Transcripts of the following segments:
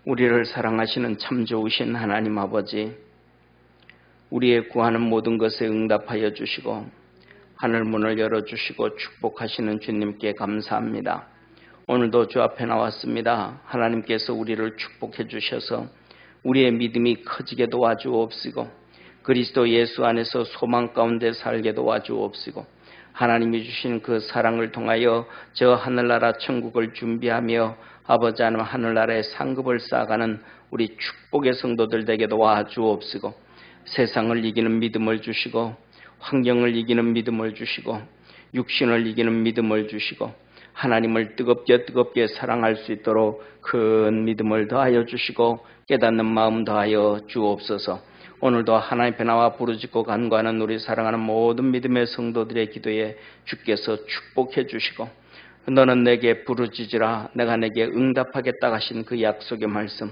우리를 사랑하시는 참 좋으신 하나님 아버지, 우리의 구하는 모든 것에 응답하여 주시고 하늘문을 열어주시고 축복하시는 주님께 감사합니다. 오늘도 주 앞에 나왔습니다. 하나님께서 우리를 축복해 주셔서 우리의 믿음이 커지게 도와주옵시고 그리스도 예수 안에서 소망 가운데 살게 도와주옵시고 하나님이 주신 그 사랑을 통하여 저 하늘나라 천국을 준비하며 아버지 하나님 하늘나라의 상급을 쌓아가는 우리 축복의 성도들 되게 도와주옵시고 세상을 이기는 믿음을 주시고 환경을 이기는 믿음을 주시고 육신을 이기는 믿음을 주시고 하나님을 뜨겁게 사랑할 수 있도록 큰 믿음을 더하여 주시고 깨닫는 마음 더하여 주옵소서. 오늘도 하나님 앞에 나와 부르짖고 간구하는 우리 사랑하는 모든 믿음의 성도들의 기도에 주께서 축복해 주시고 너는 내게 부르짖으라 내가 내게 응답하겠다 하신 그 약속의 말씀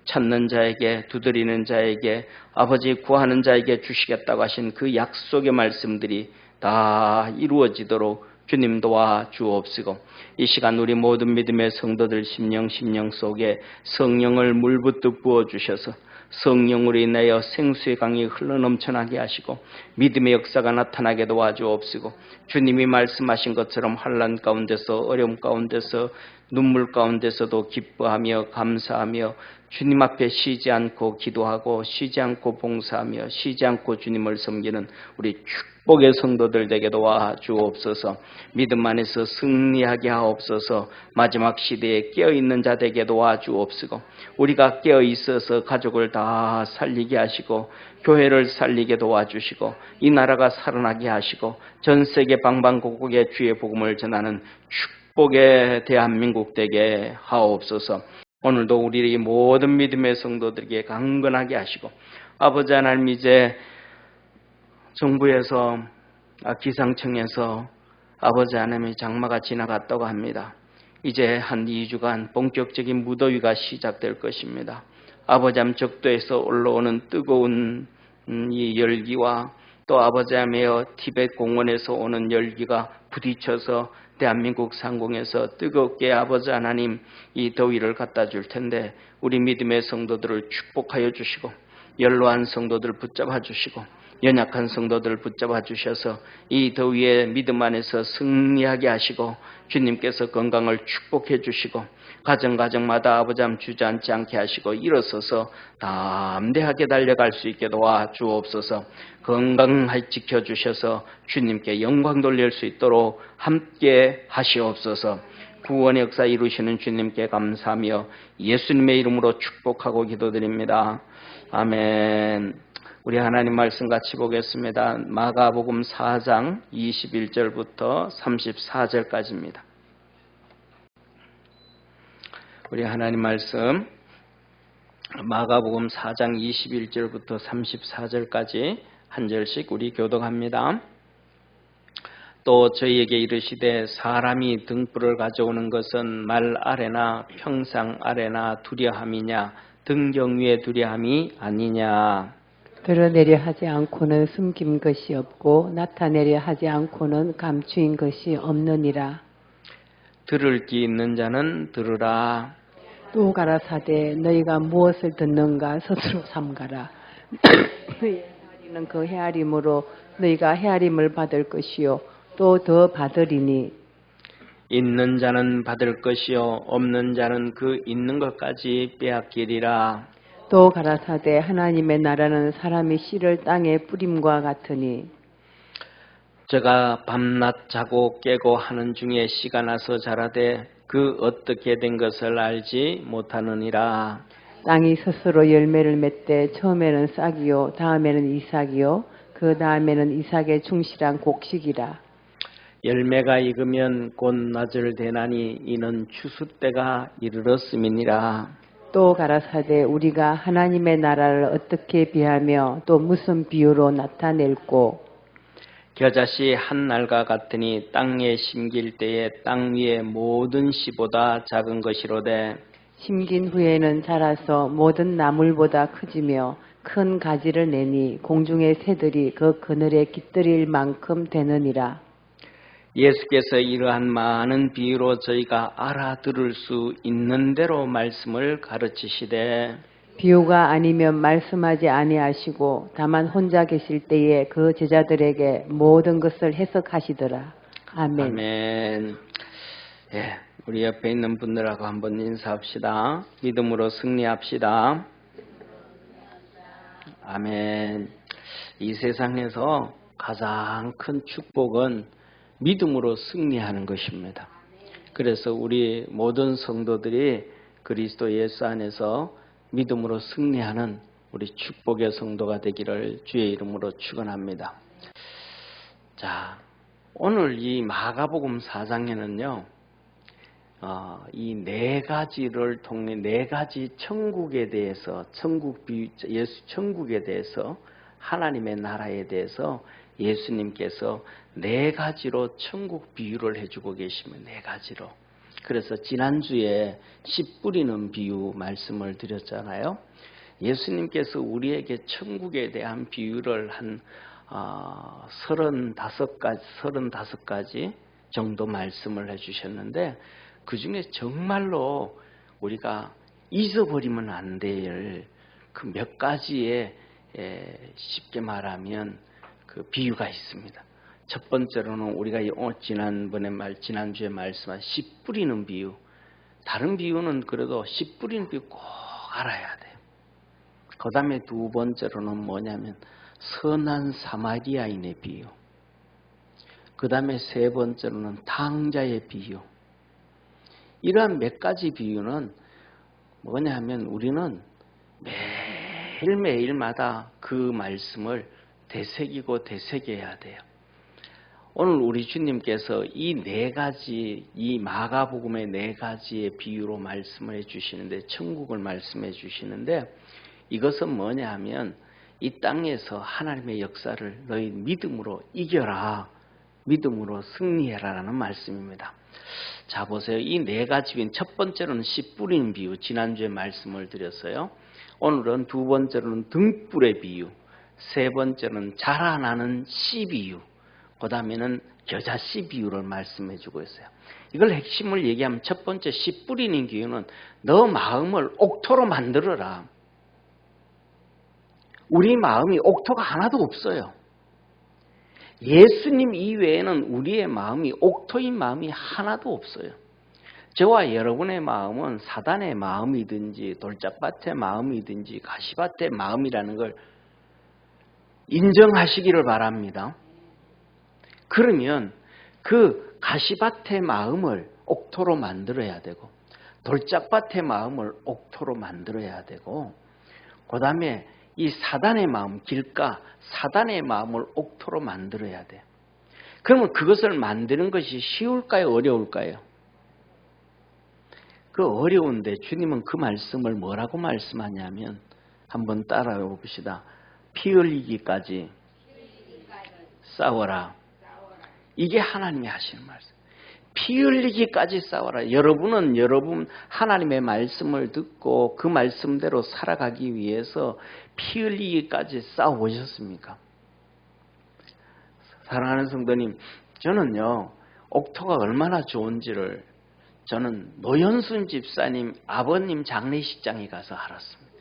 찾는 자에게 두드리는 자에게 아버지 구하는 자에게 주시겠다고 하신 그 약속의 말씀들이 다 이루어지도록 주님 도와 주옵시고 이 시간 우리 모든 믿음의 성도들 심령 속에 성령을 물붓듯 부어주셔서 성령으로 인하여 생수의 강이 흘러넘쳐나게 하시고 믿음의 역사가 나타나게 도와주옵시고 주님이 말씀하신 것처럼 환난 가운데서 어려움 가운데서 눈물 가운데서도 기뻐하며 감사하며 주님 앞에 쉬지 않고 기도하고 쉬지 않고 봉사하며 쉬지 않고 주님을 섬기는 우리 축복의 성도들 되게 도와주옵소서. 믿음 안에서 승리하게 하옵소서. 마지막 시대에 깨어있는 자 되게 도와주옵시고 우리가 깨어있어서 가족을 다 살리게 하시고 교회를 살리게 도와주시고 이 나라가 살아나게 하시고 전 세계 방방곡곡에 주의 복음을 전하는 축복의 대한민국 되게 하옵소서. 오늘도 우리 모든 믿음의 성도들에게 강건하게 하시고 아버지 하나님 이제 정부에서 기상청에서 아버지 하나님의 장마가 지나갔다고 합니다. 이제 한 2주간 본격적인 무더위가 시작될 것입니다. 아버지 하나님 적도에서 올라오는 뜨거운 이 열기와 또 아버지 하나님의 티벳 공원에서 오는 열기가 부딪혀서 대한민국 상공에서 뜨겁게 아버지 하나님 이 더위를 갖다 줄 텐데 우리 믿음의 성도들을 축복하여 주시고 연로한 성도들 붙잡아 주시고 연약한 성도들 붙잡아 주셔서 이 더위에 믿음 안에서 승리하게 하시고 주님께서 건강을 축복해 주시고 가정마다 아버지 하나님 주저앉지 않게 하시고 일어서서 담대하게 달려갈 수 있게 도와주옵소서. 건강하게 지켜주셔서 주님께 영광 돌릴 수 있도록 함께 하시옵소서. 구원의 역사 이루시는 주님께 감사하며 예수님의 이름으로 축복하고 기도드립니다. 아멘. 우리 하나님 말씀 같이 보겠습니다. 마가복음 4장 21절부터 34절까지입니다. 우리 하나님 말씀 마가복음 4장 21절부터 34절까지 한 절씩 우리 교독합니다. 또 저희에게 이르시되 사람이 등불을 가져오는 것은 말 아래나 평상 아래나 두려함이냐 등경 위에 두려함이 아니냐. 드러내려 하지 않고는 숨긴 것이 없고 나타내려 하지 않고는 감추인 것이 없느니라. 들을 귀 있는 자는 들으라. 또 가라사대 너희가 무엇을 듣는가 스스로 삼가라. 너희 헤아리는 그 헤아림으로 너희가 헤아림을 받을 것이요 또 더 받으리니. 있는 자는 받을 것이요 없는 자는 그 있는 것까지 빼앗기리라. 또 가라사대 하나님의 나라는 사람이 씨를 땅에 뿌림과 같으니. 저가 밤낮 자고 깨고 하는 중에 씨가 나서 자라되 그 어떻게 된 것을 알지 못하느니라. 땅이 스스로 열매를 맺되 처음에는 싹이요 다음에는 이삭이요 그 다음에는 이삭의 충실한 곡식이라. 열매가 익으면 곧 낫을 대나니 이는 추수 때가 이르렀음이니라. 또 가라사대 우리가 하나님의 나라를 어떻게 비하며 또 무슨 비유로 나타낼꼬. 겨자씨 한 날과 같으니 땅에 심길 때에 땅 위의 모든 씨보다 작은 것이로되 심긴 후에는 자라서 모든 나물보다 크지며 큰 가지를 내니 공중의 새들이 그 그늘에 깃들일 만큼 되느니라. 예수께서 이러한 많은 비유로 저희가 알아들을 수 있는 대로 말씀을 가르치시되 비유가 아니면 말씀하지 아니하시고 다만 혼자 계실 때에 그 제자들에게 모든 것을 해석하시더라. 아멘. 아멘. 예, 우리 옆에 있는 분들하고 한번 인사합시다. 믿음으로 승리합시다. 아멘. 이 세상에서 가장 큰 축복은 믿음으로 승리하는 것입니다. 그래서 우리 모든 성도들이 그리스도 예수 안에서 믿음으로 승리하는 우리 축복의 성도가 되기를 주의 이름으로 축원합니다. 자, 오늘 이 마가복음 4장에는요, 이 네 가지를 통해 네 가지 천국에 대해서, 예수 천국에 대해서, 하나님의 나라에 대해서 예수님께서 네 가지로 천국 비유를 해주고 계십니다. 네 가지로. 그래서 지난주에 씨 뿌리는 비유 말씀을 드렸잖아요. 예수님께서 우리에게 천국에 대한 비유를 한 35가지 정도 말씀을 해주셨는데 그 중에 정말로 우리가 잊어버리면 안 될 그 몇 가지의 쉽게 말하면 그 비유가 있습니다. 첫 번째로는 우리가 지난주에 말씀한 씨 뿌리는 비유. 다른 비유는 그래도 씨 뿌리는 비유 꼭 알아야 돼요. 그 다음에 두 번째로는 뭐냐면 선한 사마리아인의 비유. 그 다음에 세 번째로는 탕자의 비유. 이러한 몇 가지 비유는 뭐냐면 우리는 매일매일마다 그 말씀을 되새기고 되새겨야 돼요. 오늘 우리 주님께서 이 네 가지, 이 마가복음의 네 가지의 비유로 말씀을 해주시는데, 천국을 말씀해 주시는데, 이것은 뭐냐 하면 이 땅에서 하나님의 역사를 너희 믿음으로 이겨라, 믿음으로 승리해라라는 말씀입니다. 자, 보세요. 이 네 가지 비유, 첫 번째로는 씨 뿌리는 비유, 지난주에 말씀을 드렸어요. 오늘은 두 번째로는 등불의 비유, 세 번째는 자라나는 씨 비유, 그 다음에는 겨자씨 비유를 말씀해 주고 있어요. 이걸 핵심을 얘기하면 첫 번째 씨 뿌리는 비유는 너 마음을 옥토로 만들어라. 우리 마음이 옥토가 하나도 없어요. 예수님 이외에는 우리의 마음이 옥토인 마음이 하나도 없어요. 저와 여러분의 마음은 사단의 마음이든지 돌짝밭의 마음이든지 가시밭의 마음이라는 걸 인정하시기를 바랍니다. 그러면 그 가시밭의 마음을 옥토로 만들어야 되고 돌짝밭의 마음을 옥토로 만들어야 되고 그 다음에 이 사단의 마음, 길가 사단의 마음을 옥토로 만들어야 돼요. 그러면 그것을 만드는 것이 쉬울까요? 어려울까요? 그 어려운데 주님은 그 말씀을 뭐라고 말씀하냐면 한번 따라해 봅시다. 피 흘리기까지 싸워라. 이게 하나님이 하시는 말씀. 피 흘리기까지 싸워라. 여러분은 여러분 하나님의 말씀을 듣고 그 말씀대로 살아가기 위해서 피 흘리기까지 싸워보셨습니까? 사랑하는 성도님, 저는요 옥토가 얼마나 좋은지를 저는 노현순 집사님 아버님 장례식장에 가서 알았습니다.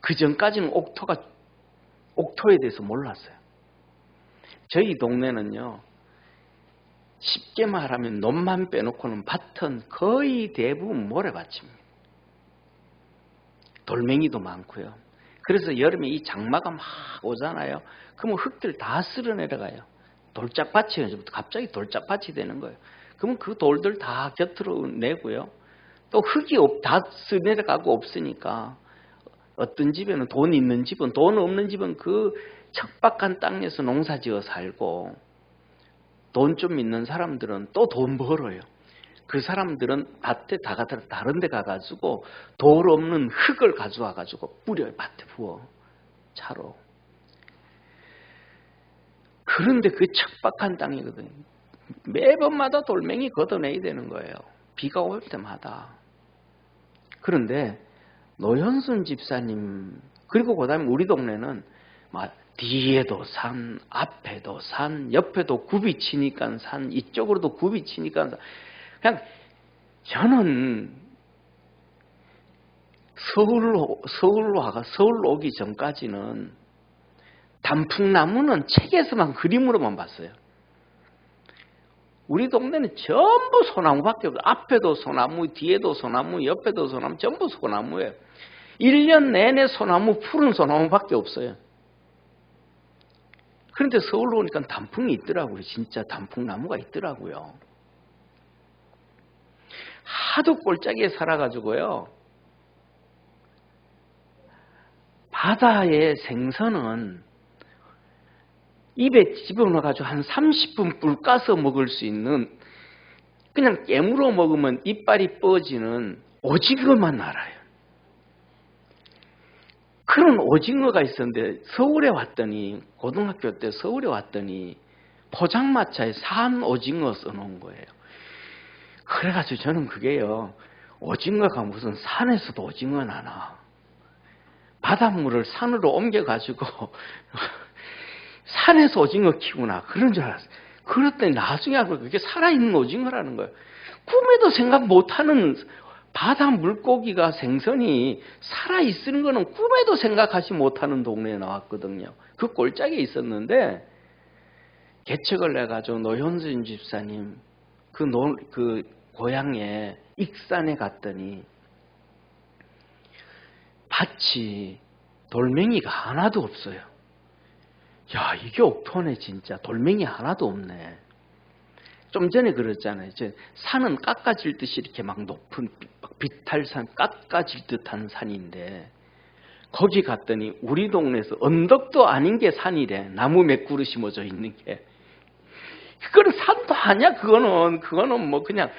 그 전까지는 옥토에 대해서 몰랐어요. 저희 동네는요, 쉽게 말하면 논만 빼놓고는 밭은 거의 대부분 모래밭입니다. 돌멩이도 많고요. 그래서 여름에 이 장마가 막 오잖아요. 그러면 흙들 다 쓸어 내려가요. 돌짝밭이 갑자기 돌짝밭이 되는 거예요. 그러면 그 돌들 다 곁으로 내고요. 또 흙이 다 쓸어 내려가고 없으니까 어떤 집에는 돈 있는 집은, 돈 없는 집은 그 척박한 땅에서 농사지어 살고 돈 좀 있는 사람들은 또 돈 벌어요. 그 사람들은 밭에 다른 데 가가지고 돌 없는 흙을 가져와가지고 뿌려요. 밭에 부어. 차로. 그런데 그 척박한 땅이거든요. 매번마다 돌멩이 걷어내야 되는 거예요. 비가 올 때마다. 그런데 노현순 집사님, 그리고 그 다음에 우리 동네는 뒤에도 산, 앞에도 산, 옆에도 굽이 치니까 산, 이쪽으로도 굽이 치니까 산. 그냥 저는 서울로 오기 전까지는 단풍나무는 책에서만 그림으로만 봤어요. 우리 동네는 전부 소나무밖에 없어요. 앞에도 소나무, 뒤에도 소나무, 옆에도 소나무, 전부 소나무예요. 1년 내내 소나무, 푸른 소나무밖에 없어요. 그런데 서울로 오니까 단풍이 있더라고요. 진짜 단풍나무가 있더라고요. 하도 꼴짝이에 살아가지고요. 바다의 생선은 입에 집어넣어가지고 한 30분 불 까서 먹을 수 있는, 그냥 깨물어 먹으면 이빨이 뻗지는 오징어만 알아요. 그런 오징어가 있었는데 서울에 왔더니, 고등학교 때 서울에 왔더니 포장마차에 산 오징어 써놓은 거예요. 그래가지고 저는 그게요, 오징어가 무슨 산에서도 오징어 나나, 바닷물을 산으로 옮겨가지고 산에서 오징어 키우나, 그런 줄 알았어요. 그랬더니 나중에 알고 그게 살아있는 오징어라는 거예요. 꿈에도 생각 못하는 바다 물고기가, 생선이 살아있는 거는 꿈에도 생각하지 못하는 동네에 나왔거든요. 그 꼴짝에 있었는데, 개척을 해가지고 노현진 집사님 그 고향에 익산에 갔더니 밭이 돌멩이가 하나도 없어요. 야, 이게 옥토네 진짜. 돌멩이 하나도 없네. 좀 전에 그랬잖아요. 산은 깎아질 듯이 이렇게 막 높은 비탈산, 깎아질 듯한 산인데, 거기 갔더니 우리 동네에서 언덕도 아닌 게 산이래. 나무 몇 그루 심어져 있는 게. 그거는 산도 아니야. 그거는 뭐 그냥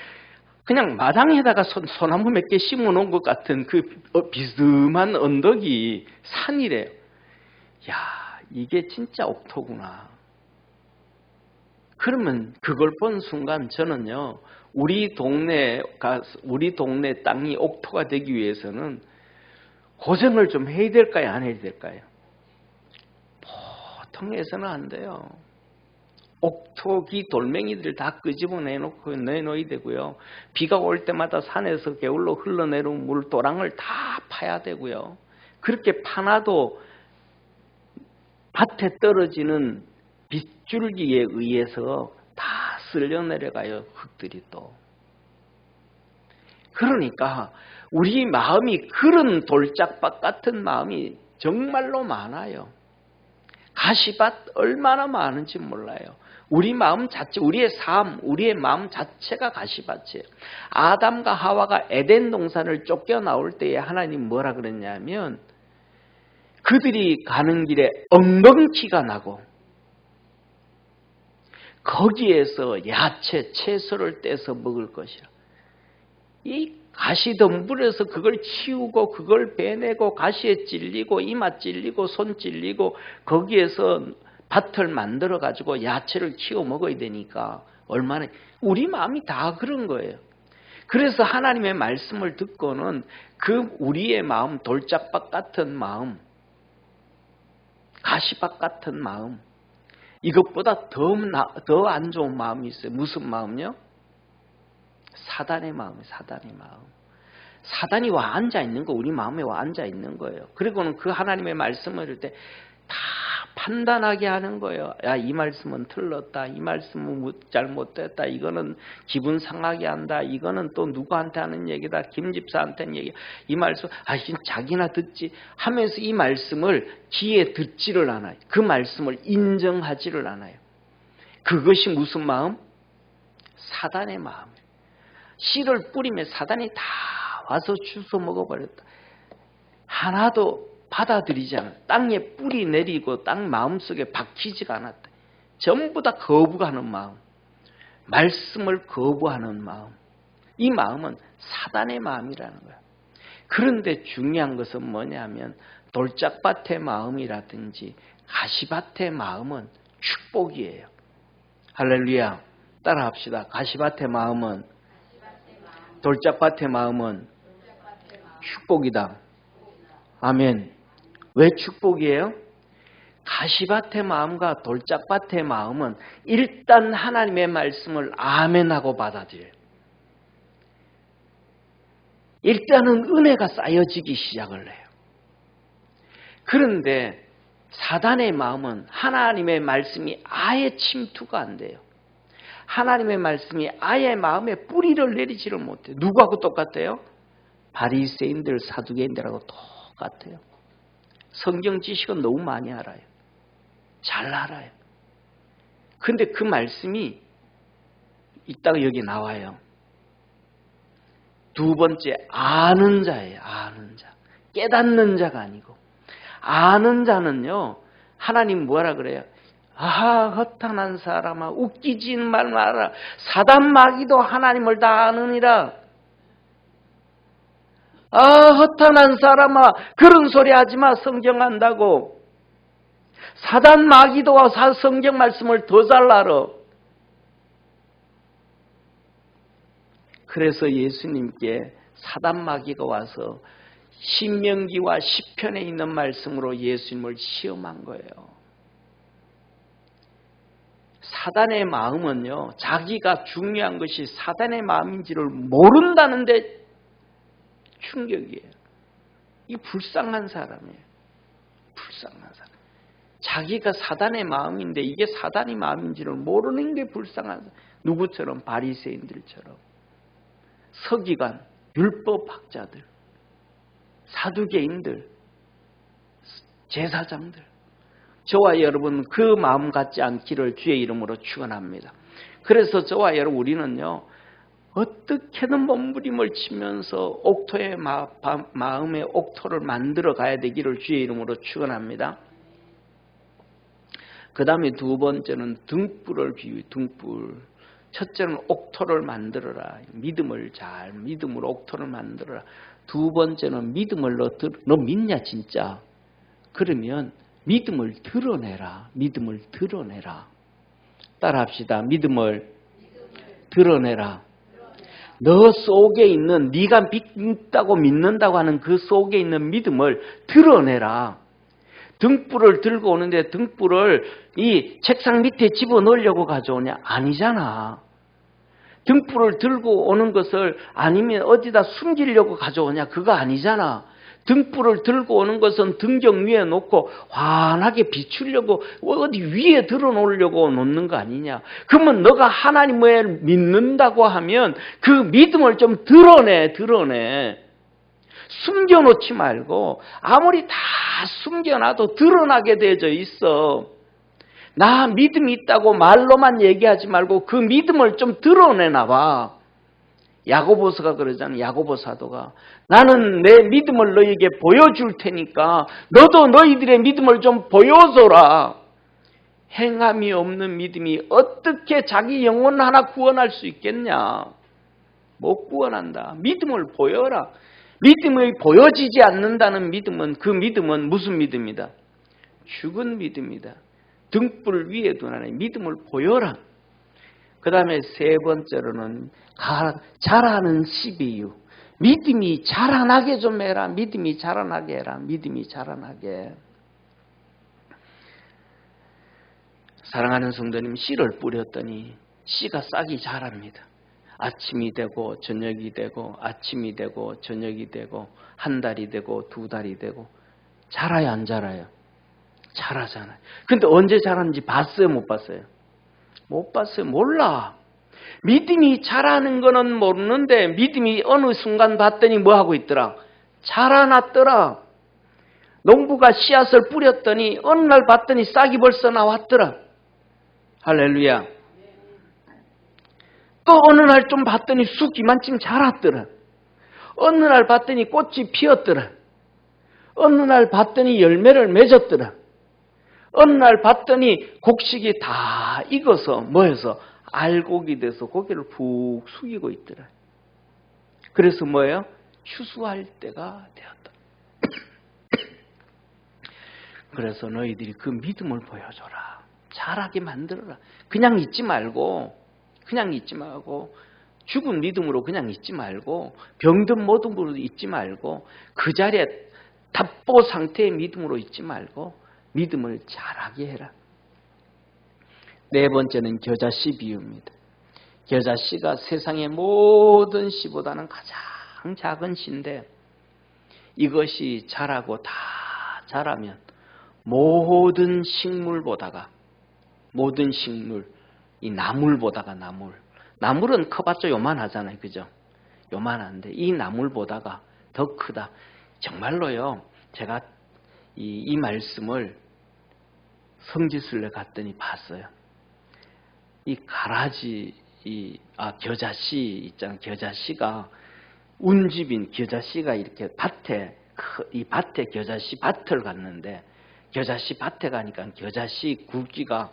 마당에다가 소나무 몇 개 심어 놓은 것 같은 그 비스듬한 언덕이 산이래요. 야, 이게 진짜 옥토구나. 그러면 그걸 본 순간 저는요, 우리 동네 땅이 옥토가 되기 위해서는 고생을 좀 해야 될까요? 안 해야 될까요? 보통 해서는 안 돼요. 옥토기 돌멩이들 다 끄집어 내놓아야 되고요. 비가 올 때마다 산에서 게을러 흘러내려온 물도랑을 다 파야 되고요. 그렇게 파놔도 밭에 떨어지는 빗줄기에 의해서 다 쓸려 내려가요. 흙들이 또. 그러니까 우리 마음이 그런 돌짝밭 같은 마음이 정말로 많아요. 가시밭 얼마나 많은지 몰라요. 우리 마음 자체, 우리의 삶, 우리의 마음 자체가 가시밭이에요. 아담과 하와가 에덴 동산을 쫓겨나올 때에 하나님 뭐라 그랬냐면, 그들이 가는 길에 엉겅퀴가 나고 거기에서 야채, 채소를 떼서 먹을 것이라. 이 가시덤불에서 그걸 치우고 그걸 베내고 가시에 찔리고 이마 찔리고 손 찔리고 거기에서 밭을 만들어 가지고 야채를 키워 먹어야 되니까 얼마나, 우리 마음이 다 그런 거예요. 그래서 하나님의 말씀을 듣고는 그 우리의 마음, 돌짝밭 같은 마음, 가시밭 같은 마음, 이것보다 더 안 좋은 마음이 있어요. 무슨 마음요? 사단의 마음이에요. 사단의 마음. 사단이 와 앉아 있는 거, 우리 마음에 와 앉아 있는 거예요. 그리고는 그 하나님의 말씀을 들을 때 다 판단하게 하는 거예요. 야, 이 말씀은 틀렸다. 이 말씀은 잘못됐다. 이거는 기분 상하게 한다. 이거는 또 누구한테 하는 얘기다. 김 집사한테는 얘기. 이 말씀, 자기나 듣지 하면서 이 말씀을 귀에 듣지를 않아요. 그 말씀을 인정하지를 않아요. 그것이 무슨 마음? 사단의 마음이에요. 씨를 뿌리면 사단이 다 와서 주워 먹어버렸다. 하나도 받아들이지 않았다. 땅에 뿌리 내리고 땅 마음속에 박히지가 않았다. 전부 다 거부하는 마음, 말씀을 거부하는 마음, 이 마음은 사단의 마음이라는 거야. 그런데 중요한 것은 뭐냐면 돌짝밭의 마음이라든지 가시밭의 마음은 축복이에요. 할렐루야. 따라합시다. 가시밭의 마음은, 돌짝밭의 마음은 축복이다. 아멘. 왜 축복이에요? 가시밭의 마음과 돌짝밭의 마음은 일단 하나님의 말씀을 아멘하고 받아들여요. 일단은 은혜가 쌓여지기 시작을 해요. 그런데 사단의 마음은 하나님의 말씀이 아예 침투가 안 돼요. 하나님의 말씀이 아예 마음에 뿌리를 내리지를 못해요. 누구하고 똑같아요? 바리새인들, 사두개인들하고 똑같아요. 성경 지식은 너무 많이 알아요. 잘 알아요. 근데 그 말씀이 이따가 여기 나와요. 두 번째, 아는 자예요. 아는 자. 깨닫는 자가 아니고. 아는 자는요, 하나님 뭐라 그래요? 아하, 허탄한 사람아, 웃기지 말 마라. 사단 마귀도 하나님을 다 아느니라. 아, 허탄한 사람아, 그런 소리 하지 마. 성경 안다고. 사단 마귀도 성경 말씀을 더 잘 알아. 그래서 예수님께 사단 마귀가 와서 신명기와 시편에 있는 말씀으로 예수님을 시험한 거예요. 사단의 마음은요, 자기가 중요한 것이 사단의 마음인지를 모른다는데 충격이에요. 이 불쌍한 사람이에요. 불쌍한 사람. 자기가 사단의 마음인데 이게 사단의 마음인지를 모르는 게 불쌍한 사람. 누구처럼? 바리새인들처럼. 서기관, 율법학자들, 사두개인들, 제사장들. 저와 여러분 그 마음 같지 않기를 주의 이름으로 축원합니다. 그래서 저와 여러분 우리는요, 어떻게든 몸부림을 치면서 옥토의 마음의 옥토를 만들어 가야 되기를 주의 이름으로 축원합니다. 그 다음에 두 번째는 등불을 비유, 등불. 첫째는 옥토를 만들어라. 믿음으로 옥토를 만들어라. 두 번째는 믿음을 너 믿냐 진짜? 그러면 믿음을 드러내라. 믿음을 드러내라. 따라합시다. 믿음을 드러내라. 너 속에 있는 네가 믿다고 믿는다고 하는 그 속에 있는 믿음을 드러내라. 등불을 들고 오는데 등불을 이 책상 밑에 집어넣으려고 가져오냐? 아니잖아. 등불을 들고 오는 것을 아니면 어디다 숨기려고 가져오냐? 그거 아니잖아. 등불을 들고 오는 것은 등경 위에 놓고 환하게 비추려고 어디 위에 들어놓으려고 놓는 거 아니냐? 그러면 너가 하나님을 믿는다고 하면 그 믿음을 좀 드러내. 숨겨놓지 말고 아무리 다 숨겨놔도 드러나게 되어져 있어. 나 믿음이 있다고 말로만 얘기하지 말고 그 믿음을 좀 드러내나 봐. 야고보서가 그러잖아. 야고보 사도가 나는 내 믿음을 너희에게 보여줄 테니까 너도 너희들의 믿음을 좀 보여줘라. 행함이 없는 믿음이 어떻게 자기 영혼 하나 구원할 수 있겠냐? 못 구원한다. 믿음을 보여라. 믿음이 보여지지 않는다는 믿음은 그 믿음은 무슨 믿음이다? 죽은 믿음이다. 등불 위에 두나니 믿음을 보여라. 그 다음에 세 번째로는 자라는 12유. 믿음이 자라나게 좀 해라. 믿음이 자라나게 해라. 믿음이 자라나게. 사랑하는 성도님, 씨를 뿌렸더니 씨가 싹이 자랍니다. 아침이 되고 저녁이 되고 아침이 되고 저녁이 되고 한 달이 되고 두 달이 되고 자라요 안 자라요? 자라잖아요. 근데 언제 자라는지 봤어요 못 봤어요? 못 봤어요. 몰라. 믿음이 자라는 거는 모르는데 믿음이 어느 순간 봤더니 뭐 하고 있더라? 자라났더라. 농부가 씨앗을 뿌렸더니 어느 날 봤더니 싹이 벌써 나왔더라. 할렐루야. 또 어느 날 좀 봤더니 쑥 이만큼 자랐더라. 어느 날 봤더니 꽃이 피었더라. 어느 날 봤더니 열매를 맺었더라. 어느 날 봤더니 곡식이 다 익어서 뭐해서 알곡이 돼서 고개를 푹 숙이고 있더라. 그래서 뭐예요? 추수할 때가 되었다. 그래서 너희들이 그 믿음을 보여줘라. 자라게 만들어라. 그냥 있지 말고 죽은 믿음으로 그냥 있지 말고 병든 모든 분으로 있지 말고 그 자리에 답보 상태의 믿음으로 있지 말고 믿음을 자라게 해라. 네 번째는 겨자씨 비유입니다. 겨자씨가 세상의 모든 씨보다는 가장 작은 씨인데 이것이 자라고 다 자라면 모든 식물보다가 모든 식물, 이 나물보다가 나물은 커봤자 요만하잖아요. 그죠? 요만한데 이 나물보다가 더 크다. 정말로요. 제가 이 말씀을 성지순례 갔더니 봤어요. 이 가라지, 겨자씨 있잖아요. 겨자씨가 운집인 겨자씨가 이렇게 이 밭에 겨자씨 밭을 갔는데 겨자씨 밭에 가니까 겨자씨 굵기가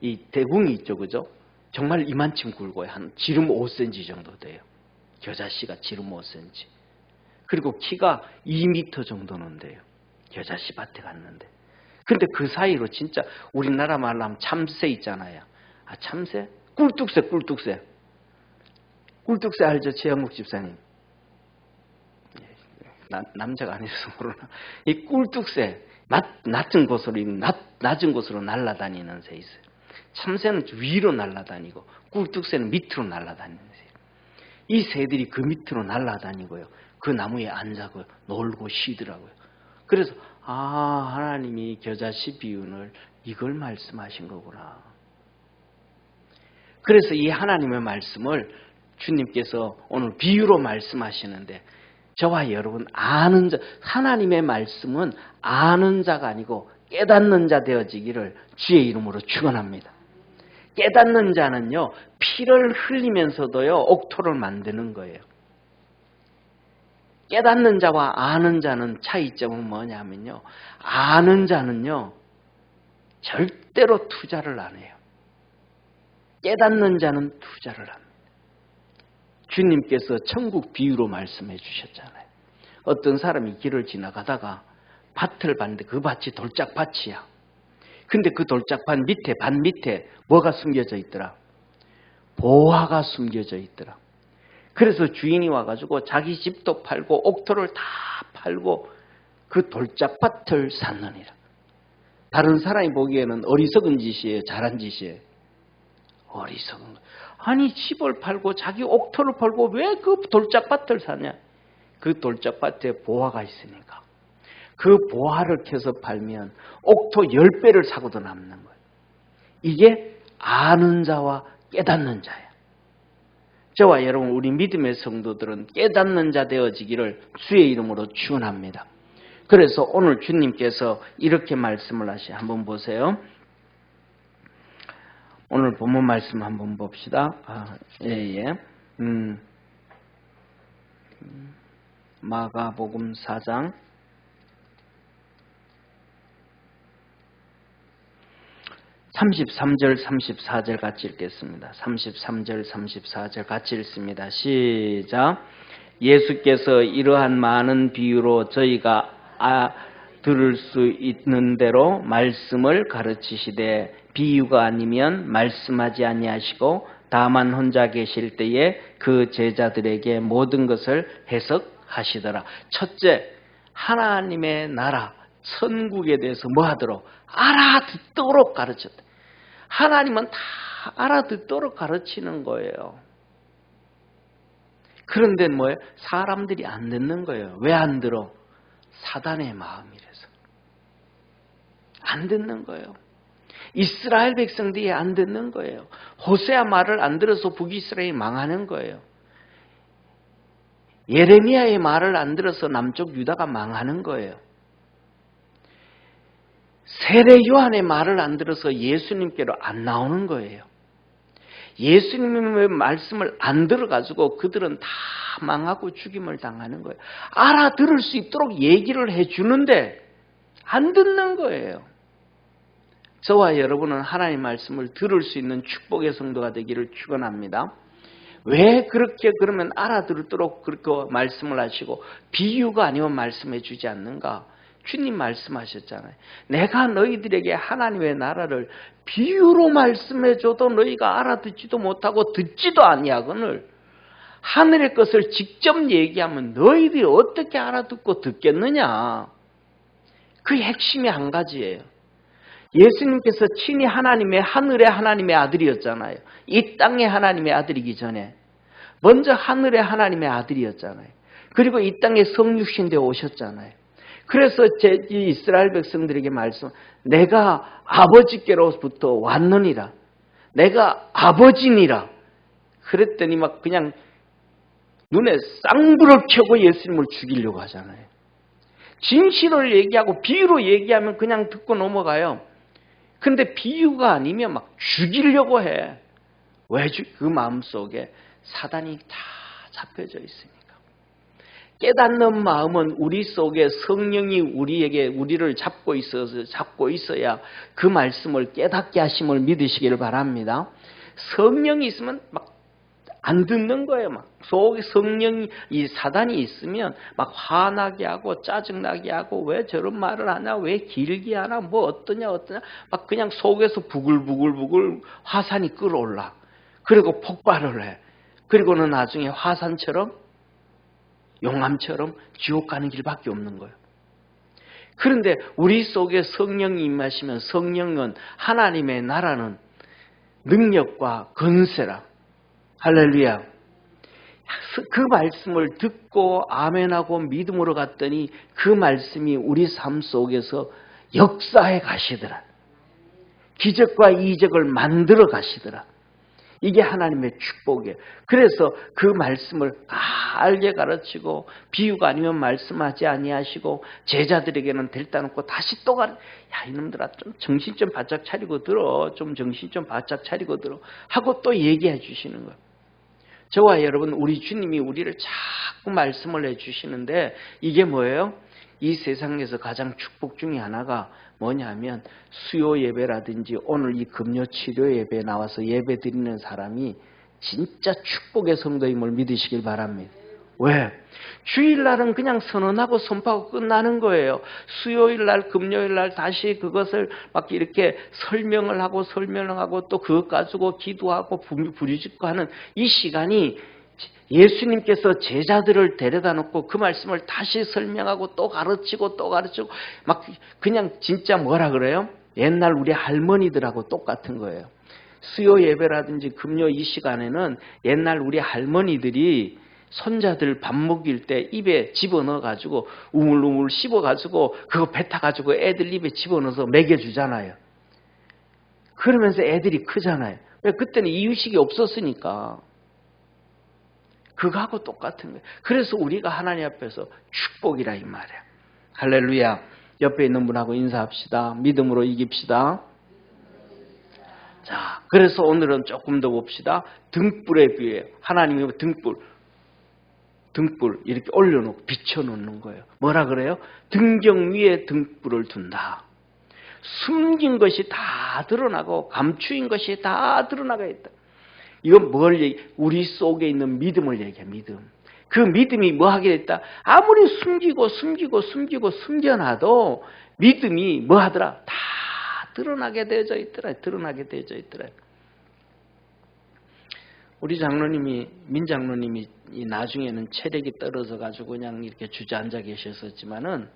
이 대궁이 있죠. 그죠? 정말 이만큼 굵어요. 한 지름 5cm 정도 돼요. 겨자씨가 지름 5cm. 그리고 키가 2m 정도는 돼요. 겨자씨 밭에 갔는데. 근데 그 사이로 진짜 우리나라 말로 하면 참새 있잖아요. 참새? 꿀뚝새. 꿀뚝새 알죠? 최영국 집사님. 남자가 아니라서 모르나. 이 꿀뚝새, 낮은 곳으로 날아다니는 새 있어요. 참새는 위로 날아다니고 꿀뚝새는 밑으로 날아다니는 새. 이 새들이 그 밑으로 날아다니고요. 그 나무에 앉아서 놀고 쉬더라고요. 그래서 하나님이 겨자씨 비유를 이걸 말씀하신 거구나. 그래서 이 하나님의 말씀을 주님께서 오늘 비유로 말씀하시는데 저와 여러분 아는 자, 하나님의 말씀은 아는 자가 아니고 깨닫는 자 되어지기를 주의 이름으로 축원합니다. 깨닫는 자는요, 피를 흘리면서도요, 옥토를 만드는 거예요. 깨닫는 자와 아는 자는 차이점은 뭐냐면요, 아는 자는요, 절대로 투자를 안 해요. 깨닫는 자는 투자를 합니다. 주님께서 천국 비유로 말씀해 주셨잖아요. 어떤 사람이 길을 지나가다가 밭을 봤는데 그 밭이 돌짝밭이야. 근데 그 돌짝밭 밑에, 밭 밑에 뭐가 숨겨져 있더라? 보화가 숨겨져 있더라. 그래서 주인이 와가지고 자기 집도 팔고 옥토를 다 팔고 그 돌짝밭을 샀느니라. 다른 사람이 보기에는 어리석은 짓이에요? 잘한 짓이에요? 어리석은 거. 아니 집을 팔고 자기 옥토를 팔고 왜 그 돌짝밭을 사냐? 그 돌짝밭에 보화가 있으니까. 그 보화를 켜서 팔면 옥토 10배를 사고도 남는 거예요. 이게 아는 자와 깨닫는 자예요. 저와 여러분 우리 믿음의 성도들은 깨닫는 자 되어지기를 주의 이름으로 축원합니다. 그래서 오늘 주님께서 이렇게 말씀을 하시죠. 한번 보세요. 오늘 본문 말씀 한번 봅시다. 마가복음 4장 33절 34절 같이 읽겠습니다. 33절 34절 같이 읽습니다. 시작. 예수께서 이러한 많은 비유로 저희가 들을 수 있는 대로 말씀을 가르치시되 비유가 아니면 말씀하지 아니하시고 다만 혼자 계실 때에 그 제자들에게 모든 것을 해석하시더라. 첫째, 하나님의 나라 천국에 대해서 뭐 하도록? 알아듣도록 가르쳤다. 하나님은 다 알아듣도록 가르치는 거예요. 그런데 뭐예요? 사람들이 안 듣는 거예요. 왜 안 들어? 사단의 마음이라서. 안 듣는 거예요. 이스라엘 백성들이 안 듣는 거예요. 호세아 말을 안 들어서 북이스라엘이 망하는 거예요. 예레미야의 말을 안 들어서 남쪽 유다가 망하는 거예요. 세례 요한의 말을 안 들어서 예수님께로 안 나오는 거예요. 예수님의 말씀을 안 들어가지고 그들은 다 망하고 죽임을 당하는 거예요. 알아들을 수 있도록 얘기를 해주는데 안 듣는 거예요. 저와 여러분은 하나님의 말씀을 들을 수 있는 축복의 성도가 되기를 축원합니다. 왜 그렇게 그러면 알아들도록 그렇게 말씀을 하시고 비유가 아니면 말씀해 주지 않는가? 주님 말씀하셨잖아요. 내가 너희들에게 하나님의 나라를 비유로 말씀해줘도 너희가 알아듣지도 못하고 듣지도 아니하거늘 하늘의 것을 직접 얘기하면 너희들이 어떻게 알아듣고 듣겠느냐? 그 핵심이 한 가지예요. 예수님께서 친히 하나님의 하늘의 하나님의 아들이었잖아요. 이 땅의 하나님의 아들이기 전에 먼저 하늘의 하나님의 아들이었잖아요. 그리고 이 땅에 성육신 되어 오셨잖아요. 그래서 이 이스라엘 백성들에게 말씀, 내가 아버지께로부터 왔느니라. 내가 아버지니라. 그랬더니 막 그냥 눈에 쌍불을 켜고 예수님을 죽이려고 하잖아요. 진실을 얘기하고 비유로 얘기하면 그냥 듣고 넘어가요. 근데 비유가 아니면 막 죽이려고 해. 왜 그 마음속에 사단이 다 잡혀져 있으니까. 깨닫는 마음은 우리 속에 성령이 우리를 잡고 있어야 그 말씀을 깨닫게 하심을 믿으시기를 바랍니다. 성령이 있으면 막 안 듣는 거예요. 막 속에 성령이 이 사단이 있으면 막 화나게 하고 짜증나게 하고 왜 저런 말을 하냐, 왜 길게 하나, 뭐 어떠냐 막 그냥 속에서 부글부글 화산이 끓어올라. 그리고 폭발을 해. 그리고는 나중에 화산처럼 용암처럼 지옥 가는 길밖에 없는 거예요. 그런데 우리 속에 성령이 임하시면 성령은 하나님의 나라는 능력과 건세라. 할렐루야. 그 말씀을 듣고 아멘하고 믿음으로 갔더니 그 말씀이 우리 삶 속에서 역사해 가시더라. 기적과 이적을 만들어 가시더라. 이게 하나님의 축복이에요. 그래서 그 말씀을 알게 가르치고 비유가 아니면 말씀하지 아니하시고 제자들에게는 데려다 놓고 다시 또 야 이놈들아 좀 정신 좀 바짝 차리고 들어. 좀 정신 좀 바짝 차리고 들어. 하고 또 얘기해 주시는 거예요. 저와 여러분 우리 주님이 우리를 자꾸 말씀을 해주시는데 이게 뭐예요? 이 세상에서 가장 축복 중에 하나가 뭐냐면 수요 예배라든지 오늘 이 금요 치료 예배에 나와서 예배 드리는 사람이 진짜 축복의 성도임을 믿으시길 바랍니다. 왜? 주일날은 그냥 선언하고 선포하고 끝나는 거예요. 수요일날 금요일날 다시 그것을 막 이렇게 설명을 하고 또 그것 가지고 기도하고 부르짖고 하는 이 시간이 예수님께서 제자들을 데려다 놓고 그 말씀을 다시 설명하고 또 가르치고 막 그냥 진짜 뭐라 그래요? 옛날 우리 할머니들하고 똑같은 거예요. 수요 예배라든지 금요 이 시간에는 옛날 우리 할머니들이 손자들 밥 먹일 때 입에 집어넣어가지고 우물우물 씹어가지고 그거 뱉어가지고 애들 입에 집어넣어서 먹여주잖아요. 그러면서 애들이 크잖아요. 왜? 그때는 이유식이 없었으니까. 그거하고 똑같은 거예요. 그래서 우리가 하나님 앞에서 축복이라 이 말이에요. 할렐루야. 옆에 있는 분하고 인사합시다. 믿음으로 이깁시다. 자, 그래서 오늘은 조금 더 봅시다. 등불의 비유예요. 하나님이 등불 이렇게 올려놓고 비춰놓는 거예요. 뭐라 그래요? 등경 위에 등불을 둔다. 숨긴 것이 다 드러나고 감추인 것이 다 드러나가 있다. 이건 뭘 얘기? 우리 속에 있는 믿음을 얘기해. 믿음. 그 믿음이 뭐 하게 됐다? 아무리 숨기고 숨겨놔도 믿음이 뭐 하더라? 다 드러나게 되어져 있더라. 드러나게 되어져 있더라. 우리 장로님이 민장로님이 나중에는 체력이 떨어져 가지고 그냥 이렇게 주저앉아 계셨었지만은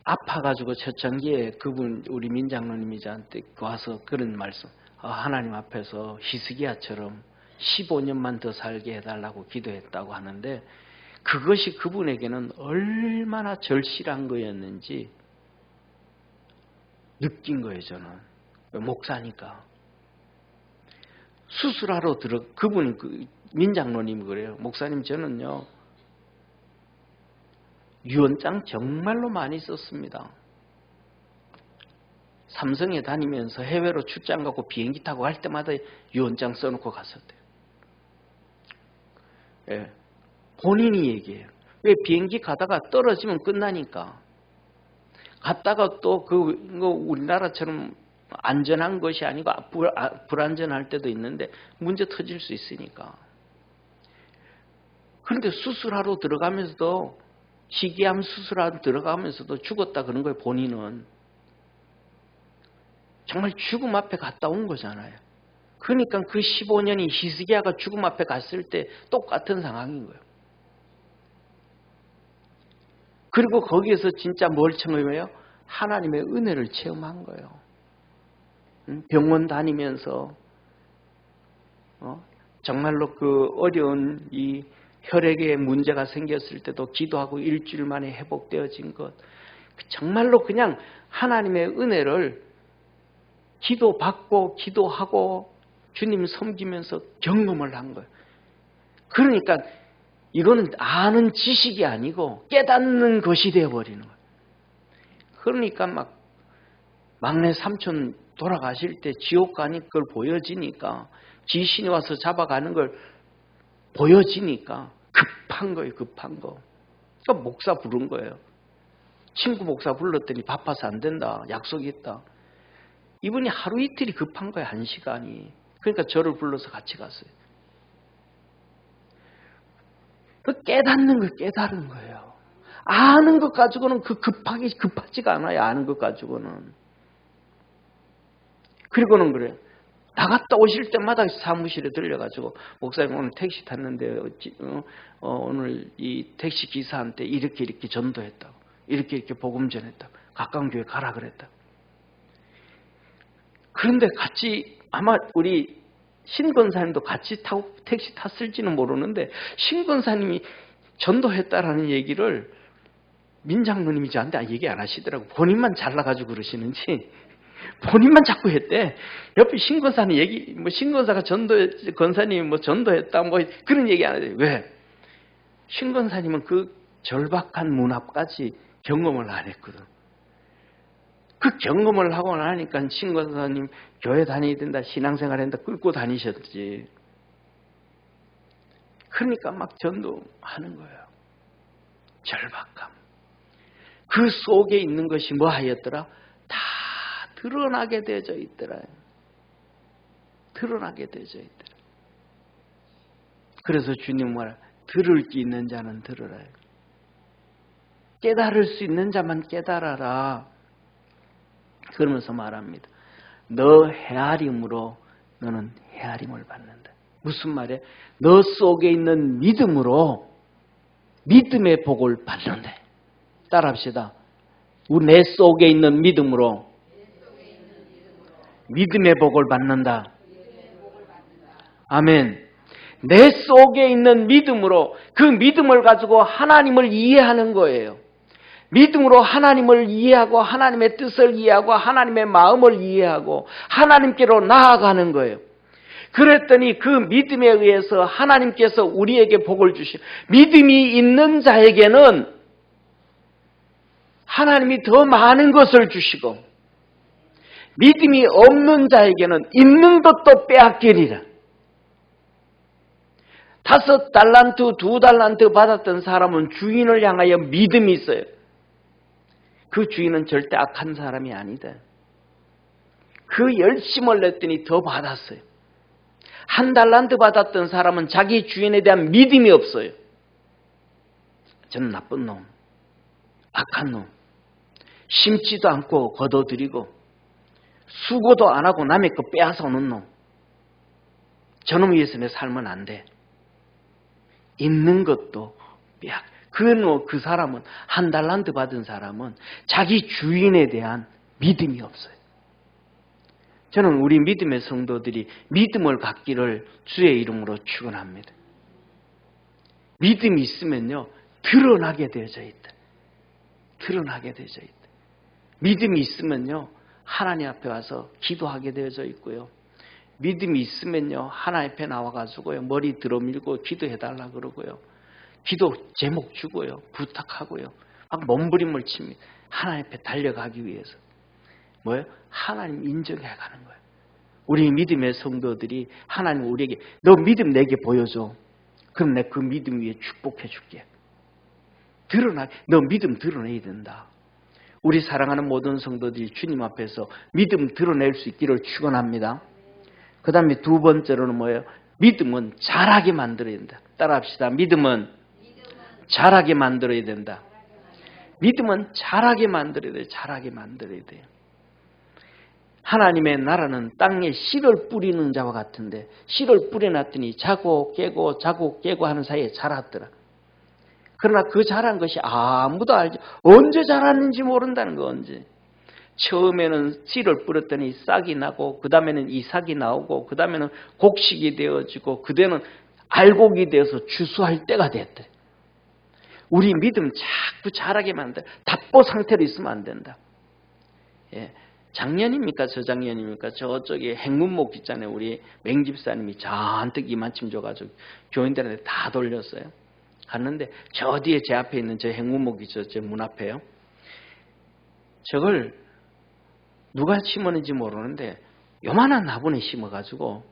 아파가지고 초창기에 그분 우리 민장로님이 저한테 와서 그런 말씀, 하나님 앞에서 히스기야처럼 15년만 더 살게 해달라고 기도했다고 하는데 그것이 그분에게는 얼마나 절실한 거였는지 느낀 거예요. 저는 목사니까 수술하러 그분이 민장로님이 그래요. 목사님 저는요 유언장 정말로 많이 썼습니다. 삼성에 다니면서 해외로 출장 가고 비행기 타고 갈 때마다 유언장 써놓고 갔었대요. 예, 본인이 얘기해요. 왜? 비행기 가다가 떨어지면 끝나니까. 갔다가 또 우리나라처럼 안전한 것이 아니고 불안전할 때도 있는데 문제 터질 수 있으니까. 그런데 수술하러 들어가면서도 희귀암 수술하러 들어가면서도 죽었다 그런 거예요. 본인은. 정말 죽음 앞에 갔다 온 거잖아요. 그러니까 그 15년이 히스기야가 죽음 앞에 갔을 때 똑같은 상황인 거예요. 그리고 거기에서 진짜 뭘 체험해요? 하나님의 은혜를 체험한 거예요. 병원 다니면서 정말로 그 어려운 이 혈액에 문제가 생겼을 때도 기도하고 일주일 만에 회복되어진 것, 정말로 그냥 하나님의 은혜를 기도받고 기도하고 주님 섬기면서 경험을 한 거예요. 그러니까 이거는 아는 지식이 아니고 깨닫는 것이 되어버리는 거예요. 그러니까 막 막내 삼촌 돌아가실 때 지옥 가니 그걸 보여지니까, 귀신이 와서 잡아가는 걸 보여지니까 급한 거예요. 급한 거. 그러니까 목사 부른 거예요. 친구 목사 불렀더니 바빠서 안 된다. 약속이 있다. 이분이 하루 이틀이 급한 거예요. 1시간이. 그러니까 저를 불러서 같이 갔어요. 그 깨닫는 걸 깨달은 거예요. 아는 것 가지고는 급하지가 않아요. 아는 것 가지고는. 그리고는 그래요. 나갔다 오실 때마다 사무실에 들려가지고, 목사님 오늘 택시 탔는데 오늘 이 택시 기사한테 이렇게 전도했다고, 이렇게 복음 전했다고, 가까운 교회 가라 그랬다고. 그런데 같이 아마 우리 신 권사님도 같이 타고 택시 탔을지는 모르는데, 신 권사님이 전도했다라는 얘기를 민장로님이 저한테 얘기 안 하시더라고. 본인만 잘나가지고 그러시는지 본인만 자꾸 했대. 옆에 신 권사님 얘기, 신 권사가 권사님이 전도했다 그런 얘기 안 해요. 왜? 신 권사님은 그 절박한 문 앞까지 경험을 안 했거든. 그 경험을 하고 나니까 신 권사님 교회 다녀야 된다, 신앙생활 한다 끌고 다니셨지. 그러니까 막 전도하는 거예요. 절박함. 그 속에 있는 것이 뭐 하였더라? 다 드러나게 되어져 있더라. 드러나게 되어져 있더라. 그래서 주님 뭐라? 들을 게 있는 자는 들으라. 깨달을 수 있는 자만 깨달아라. 그러면서 말합니다. 너 헤아림으로 너는 헤아림을 받는다. 무슨 말이야? 너 속에 있는 믿음으로 믿음의 복을 받는다. 따라합시다. 내 속에 있는 믿음으로 믿음의 복을 받는다. 아멘. 내 속에 있는 믿음으로, 그 믿음을 가지고 하나님을 이해하는 거예요. 믿음으로 하나님을 이해하고 하나님의 뜻을 이해하고 하나님의 마음을 이해하고 하나님께로 나아가는 거예요. 그랬더니 그 믿음에 의해서 하나님께서 우리에게 복을 주시고, 믿음이 있는 자에게는 하나님이 더 많은 것을 주시고, 믿음이 없는 자에게는 있는 것도 빼앗기리라. 5달란트, 2달란트 받았던 사람은 주인을 향하여 믿음이 있어요. 그 주인은 절대 악한 사람이 아니다. 그 열심을 냈더니 더 받았어요. 1달란트 받았던 사람은 자기 주인에 대한 믿음이 없어요. 저는 나쁜 놈, 악한 놈, 심지도 않고 거둬들이고 수고도 안 하고 남의 거 빼앗아 오는 놈, 저놈 위해서 내 살면 안 돼. 있는 것도 빼앗. 그 사람은 1달란트 받은 사람은 자기 주인에 대한 믿음이 없어요. 저는 우리 믿음의 성도들이 믿음을 갖기를 주의 이름으로 축원합니다. 믿음이 있으면요, 드러나게 되어져 있다. 드러나게 되어져 있다. 믿음이 있으면요, 하나님 앞에 와서 기도하게 되어져 있고요. 믿음이 있으면요, 하나님 앞에 나와가지고요, 머리 들어밀고 기도해달라 그러고요. 기도 제목 주고요. 부탁하고요. 막 몸부림을 칩니다. 하나님 앞에 달려가기 위해서. 뭐예요? 하나님 인정해가는 거예요. 우리 믿음의 성도들이 하나님 우리에게 너 믿음 내게 보여줘. 그럼 내가 그 믿음 위에 축복해 줄게. 너 믿음 드러내야 된다. 우리 사랑하는 모든 성도들이 주님 앞에서 믿음 드러낼 수 있기를 축원합니다. 그 다음에 2번째로는 뭐예요? 믿음은 자라게 만들어야 된다. 따라합시다. 믿음은 자라게 만들어야 된다. 믿음은 자라게 만들어야 돼요. 자라게 만들어야 돼요. 하나님의 나라는 땅에 씨를 뿌리는 자와 같은데, 씨를 뿌려놨더니 자고 깨고 하는 사이에 자랐더라. 그러나 그 자란 것이 아무도 알지, 언제 자랐는지 모른다는 거. 언제. 처음에는 씨를 뿌렸더니 싹이 나고, 그 다음에는 이삭이 나오고, 그 다음에는 곡식이 되어지고, 그때는 알곡이 되어서 주수할 때가 됐대. 우리 믿음 자꾸 자라게 만들, 답보 상태로 있으면 안 된다. 예. 작년입니까 저작년입니까 저쪽에 행문목 있잖아요. 우리 맹집사님이 잔뜩 이만침 줘가지고 교인들한테 다 돌렸어요. 갔는데 저 뒤에 제 앞에 있는 저 행문목이 있죠. 제 문 앞에요. 저걸 누가 심었는지 모르는데 요만한 화분에 심어가지고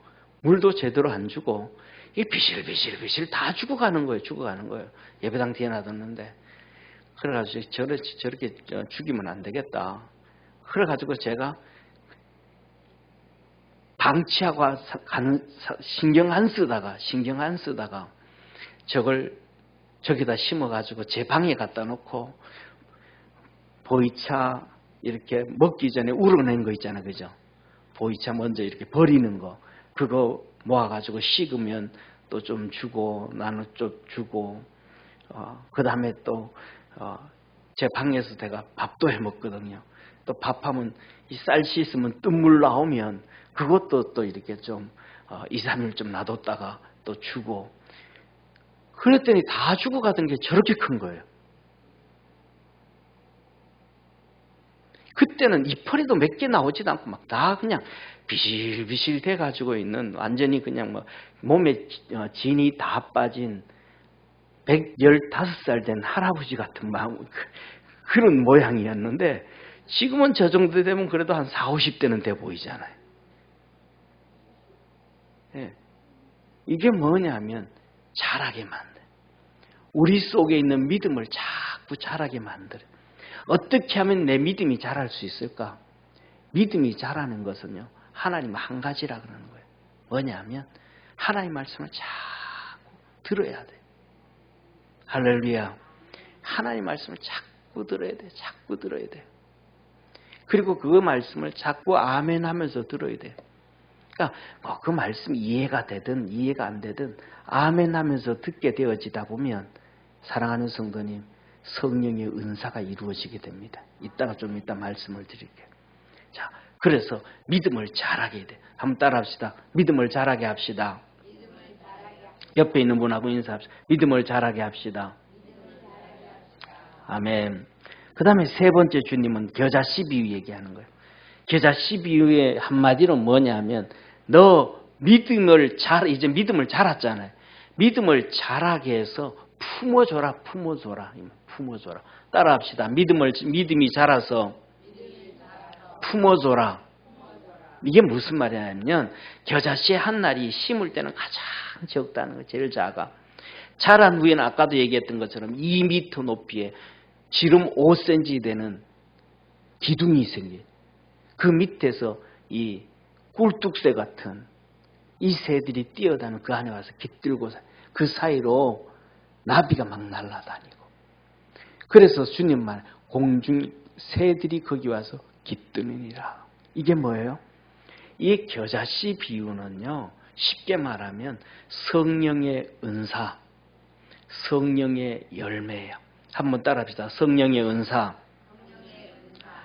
물도 제대로 안 주고 이 비실비실 다 죽어가는 거예요. 죽어가는 거예요. 예배당 뒤에 놔뒀는데. 그래가지고 저렇게 죽이면 안 되겠다. 그래가지고 제가 방치하고 신경 안 쓰다가 저걸 저기다 심어가지고 제 방에 갖다 놓고 보이차 이렇게 먹기 전에 우러낸 거 있잖아요. 그죠? 보이차 먼저 이렇게 버리는 거. 그거 모아가지고 식으면 또 좀 주고 나는 좀 주고 그 다음에 또 제 방에서 제가 밥도 해 먹거든요. 또 밥하면 이 쌀 씻으면 뜬물 나오면 그것도 또 이렇게 좀 2, 3일 좀 놔뒀다가 또 주고 그랬더니 다 죽어가던 게 저렇게 큰 거예요. 그때는 이파리도 몇 개 나오지도 않고 막 다 그냥 비실비실 돼가지고 있는 완전히 그냥 뭐 몸에 진이 다 빠진 115살 된 할아버지 같은 그런 모양이었는데 지금은 저 정도 되면 그래도 한 40, 50대는 돼 보이잖아요. 예. 이게 뭐냐면 자라게 만들. 우리 속에 있는 믿음을 자꾸 자라게 만들어. 어떻게 하면 내 믿음이 자랄 수 있을까? 믿음이 자라는 것은요. 하나님 한 가지라 그러는 거예요. 뭐냐면 하나님 말씀을 자꾸 들어야 돼. 할렐루야. 하나님 말씀을 자꾸 들어야 돼. 자꾸 들어야 돼. 그리고 그 말씀을 자꾸 아멘 하면서 들어야 돼. 그러니까 그 말씀이 이해가 되든 이해가 안 되든 아멘 하면서 듣게 되어지다 보면 사랑하는 성도님 성령의 은사가 이루어지게 됩니다. 이따가 좀 이따 말씀을 드릴게요. 자, 그래서 믿음을 자라게 돼. 한번 따라합시다. 믿음을 자라게 합시다. 옆에 있는 분하고 인사합시다. 믿음을 자라게 합시다. 아멘. 그 다음에 세 번째 주님은 겨자씨 비유 얘기하는 거예요. 겨자씨 비유의 한마디로 뭐냐면 너 믿음을 이제 믿음을 자랐잖아요. 믿음을 자라게 해서 품어줘라. 따라합시다. 믿음이 자라서 품어줘라. 이게 무슨 말이냐면 겨자씨 한 날이 심을 때는 가장 적다는 거예요. 제일 작아. 자란 후에는 아까도 얘기했던 것처럼 2m 높이에 지름 5cm 되는 기둥이 생겨요. 그 밑에서 이 꿀뚝새 같은 이 새들이 뛰어다니는 그 안에 와서 깃들고 그 사이로 나비가 막 날아다니고 그래서 주님 말 공중 새들이 거기 와서 깃드느니라. 이게 뭐예요? 이 겨자씨 비유는요. 쉽게 말하면 성령의 은사, 성령의 열매예요. 한번 따라합시다. 성령의 은사,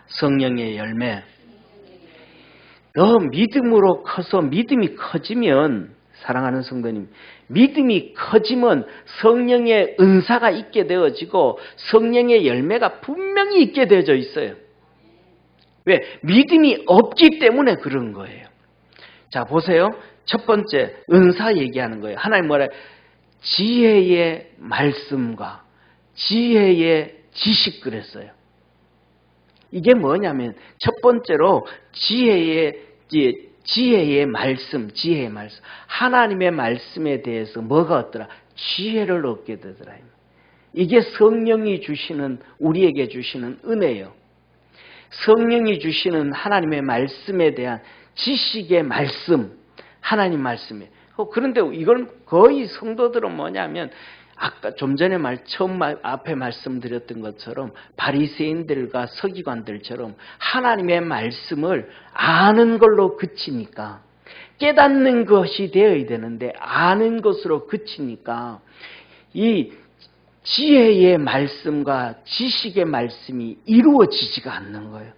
성령의 열매. 너 믿음으로 커서 믿음이 커지면 사랑하는 성도님, 믿음이 커지면 성령의 은사가 있게 되어지고 성령의 열매가 분명히 있게 되어져 있어요. 왜? 믿음이 없기 때문에 그런 거예요. 자, 보세요. 첫 번째, 은사 얘기하는 거예요. 하나님 뭐래? 지혜의 말씀과 지혜의 지식 그랬어요. 이게 뭐냐면 첫 번째로 지혜의 말씀. 하나님의 말씀에 대해서 뭐가 얻더라? 지혜를 얻게 되더라. 이게 성령이 주시는 우리에게 주시는 은혜예요. 성령이 주시는 하나님의 말씀에 대한 지식의 말씀, 하나님 말씀이에요. 그런데 이건 거의 성도들은 뭐냐면 아까 좀 전에 앞에 말씀드렸던 것처럼 바리새인들과 서기관들처럼 하나님의 말씀을 아는 걸로 그치니까 깨닫는 것이 되어야 되는데 아는 것으로 그치니까 이 지혜의 말씀과 지식의 말씀이 이루어지지가 않는 거예요.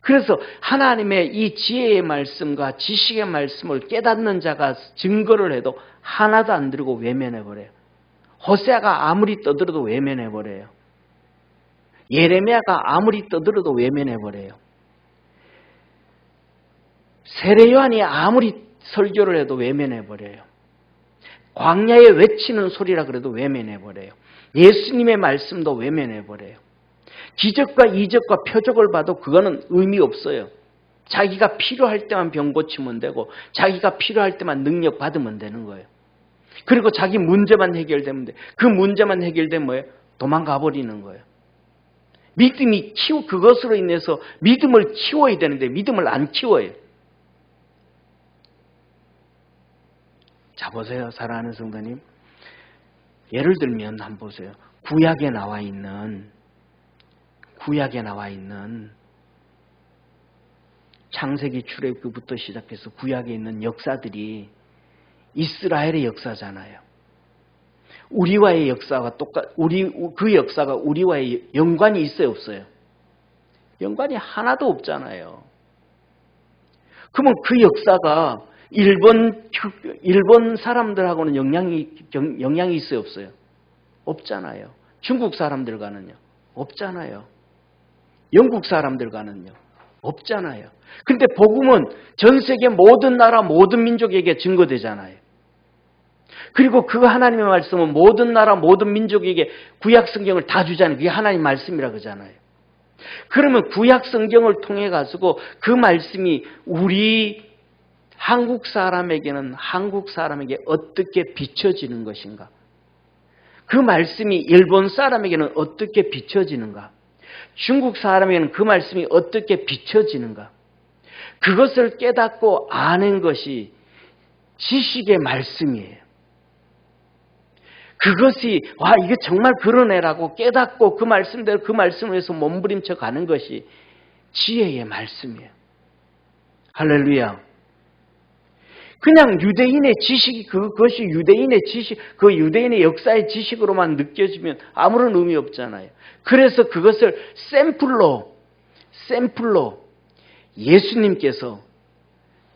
그래서 하나님의 이 지혜의 말씀과 지식의 말씀을 깨닫는 자가 증거를 해도 하나도 안 들고 외면해버려요. 호세아가 아무리 떠들어도 외면해버려요. 예레미야가 아무리 떠들어도 외면해버려요. 세례 요한이 아무리 설교를 해도 외면해버려요. 광야에 외치는 소리라 그래도 외면해버려요. 예수님의 말씀도 외면해버려요. 기적과 이적과 표적을 봐도 그거는 의미 없어요. 자기가 필요할 때만 병 고치면 되고 자기가 필요할 때만 능력 받으면 되는 거예요. 그리고 자기 문제만 해결되면 돼. 그 문제만 해결되면 뭐예요? 도망가 버리는 거예요. 믿음이 그것으로 인해서 믿음을 키워야 되는데 믿음을 안 키워요. 자, 보세요. 사랑하는 성도님. 예를 들면 한번 보세요. 구약에 나와 있는 창세기 출애굽부터 시작해서 구약에 있는 역사들이 이스라엘의 역사잖아요. 우리와의 역사가 그 역사가 우리와의 연관이 있어요, 없어요? 연관이 하나도 없잖아요. 그러면 그 역사가 일본 사람들하고는 영향이 있어요, 없어요? 없잖아요. 중국 사람들과는요? 없잖아요. 영국 사람들과는요? 없잖아요. 근데 복음은 전 세계 모든 나라, 모든 민족에게 증거되잖아요. 그리고 그 하나님의 말씀은 모든 나라, 모든 민족에게 구약 성경을 다 주잖아요. 그게 하나님 말씀이라 그러잖아요. 그러면 구약 성경을 통해 가지고 그 말씀이 우리 한국 사람에게는 한국 사람에게 어떻게 비춰지는 것인가? 그 말씀이 일본 사람에게는 어떻게 비춰지는가? 중국 사람에게는 그 말씀이 어떻게 비춰지는가? 그것을 깨닫고 아는 것이 지식의 말씀이에요. 그것이 이게 정말 그러네라고 깨닫고 그 말씀대로 그 말씀을 위해서 몸부림쳐 가는 것이 지혜의 말씀이에요. 할렐루야. 그냥 유대인의 지식이 그것이 유대인의 지식, 그 유대인의 역사의 지식으로만 느껴지면 아무런 의미 없잖아요. 그래서 그것을 샘플로 예수님께서